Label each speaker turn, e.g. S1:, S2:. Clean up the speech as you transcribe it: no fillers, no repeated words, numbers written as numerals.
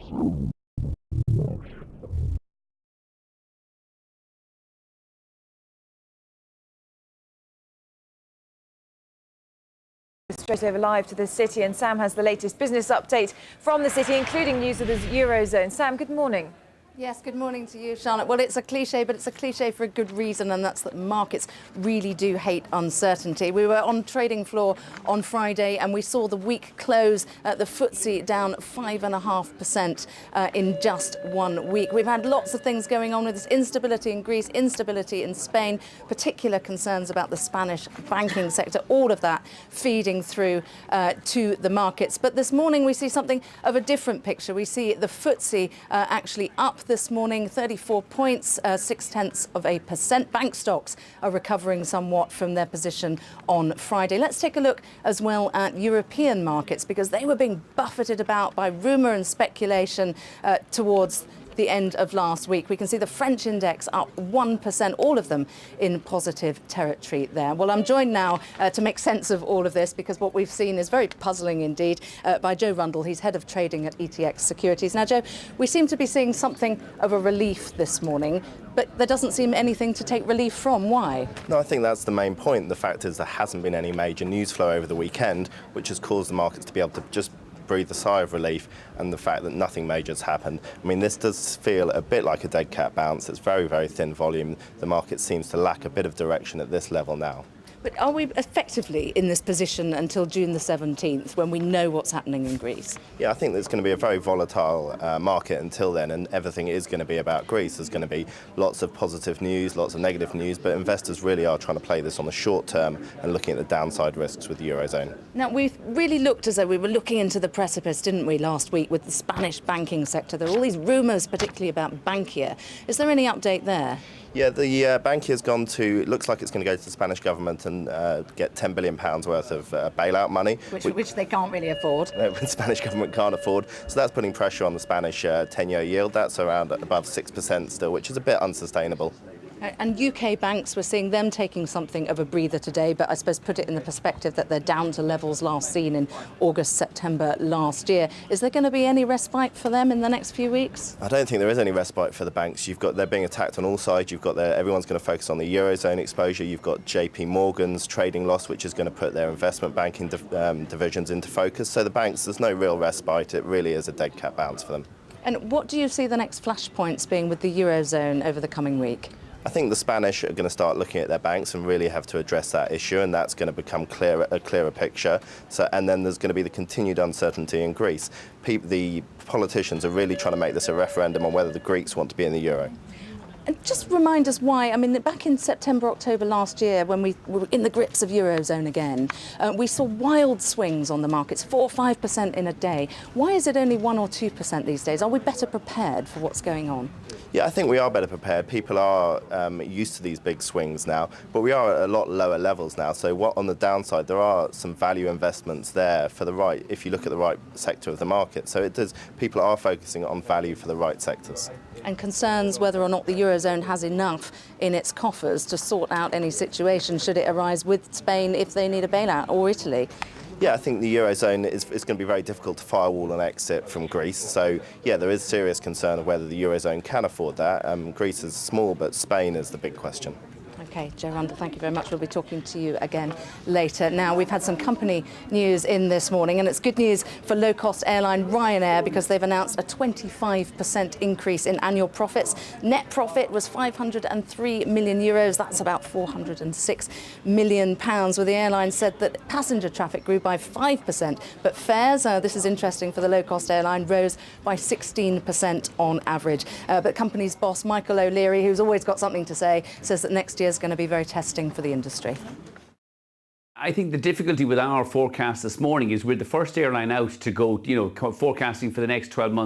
S1: Straight over live to the city, and Sam has the latest business update from the city, including news of the Eurozone. Sam, good morning.
S2: Yes, good morning to you, Charlotte. Well, it's a cliche, but it's a cliche for a good reason, and that's that markets really do hate uncertainty. We were on trading floor on Friday, and we saw the week close the FTSE down 5.5% in just 1 week. We've had lots of things going on with this instability in Greece, instability in Spain, particular concerns about the Spanish banking sector, all of that feeding through to the markets. But this morning we see something of a different picture. We see the FTSE actually up this morning, 34 points, 0.6%. Bank stocks are recovering somewhat from their position on Friday. Let's take a look as well at European markets, because they were being buffeted about by rumour and speculation towards the end of last week. We can see the French index up 1%, all of them in positive territory there. Well, I'm joined now to make sense of all of this, because what we've seen is very puzzling indeed, by Joe Rundle. He's head of trading at ETX Securities. Now, Joe, we seem to be seeing something of a relief this morning, but there doesn't seem anything to take relief from. Why?
S3: No, I think that's the main point. The fact is there hasn't been any major news flow over the weekend, which has caused the markets to be able to just breathe a sigh of relief, and the fact that nothing major has happened. I mean, this does feel a bit like a dead cat bounce. It's very, very thin volume. The market seems to lack a bit of direction at this level now.
S2: But are we effectively in this position until June the 17th, when we know what's happening in Greece?
S3: Yeah, I think there's going to be a very volatile market until then, and everything is going to be about Greece. There's going to be lots of positive news, lots of negative news, but investors really are trying to play this on the short term and looking at the downside risks with the Eurozone.
S2: Now, we've really looked as though we were looking into the precipice, didn't we, last week with the Spanish banking sector. There are all these rumours, particularly about Bankia. Is there any update there?
S3: Yeah, the Bankier's gone to, it looks like it's going to go to the Spanish government and get £10 billion worth of bailout money.
S2: Which they can't really afford.
S3: The Spanish government can't afford. So that's putting pressure on the Spanish 10-year yield. That's around above 6% still, which is a bit unsustainable.
S2: And UK banks, we're seeing them taking something of a breather today, but I suppose put it in the perspective that they're down to levels last seen in August, September last year. Is there going to be any respite for them in the next few weeks?
S3: I don't think there is any respite for the banks. They're being attacked on all sides. Everyone's going to focus on the Eurozone exposure. You've got JP Morgan's trading loss, which is going to put their investment banking divisions into focus. So the banks, there's no real respite. It really is a dead cat bounce for them.
S2: And what do you see the next flashpoints being with the Eurozone over the coming week?
S3: I think the Spanish are going to start looking at their banks and really have to address that issue, and that's going to become a clearer picture. And then there's going to be the continued uncertainty in Greece. The politicians are really trying to make this a referendum on whether the Greeks want to be in the euro.
S2: And just remind us why. I mean, back in September, October last year, when we were in the grips of Eurozone again, we saw wild swings on the markets, 4 or 5% in a day. Why is it only 1 or 2% these days? Are we better prepared for what's going on?
S3: Yeah, I think we are better prepared. People are used to these big swings now, but we are at a lot lower levels now. So on the downside, there are some value investments there for the right, if you look at the right sector of the market. So people are focusing on value for the right sectors.
S2: And concerns whether or not the Eurozone has enough in its coffers to sort out any situation should it arise with Spain if they need a bailout, or Italy.
S3: Yeah, I think the Eurozone is going to be very difficult to firewall an exit from Greece. So, yeah, there is serious concern of whether the Eurozone can afford that. Greece is small, but Spain is the big question.
S2: OK, Joe Rundle, thank you very much. We'll be talking to you again later. Now, we've had some company news in this morning, and it's good news for low-cost airline Ryanair, because they've announced a 25% increase in annual profits. Net profit was €503 million. That's about £406 million, where the airline said that passenger traffic grew by 5%, but fares, this is interesting for the low-cost airline, rose by 16% on average. But company's boss, Michael O'Leary, who's always got something to say, says that next year is going to be very testing for the industry.
S4: I think the difficulty with our forecast this morning is we're the first airline out to go, forecasting for the next 12 months.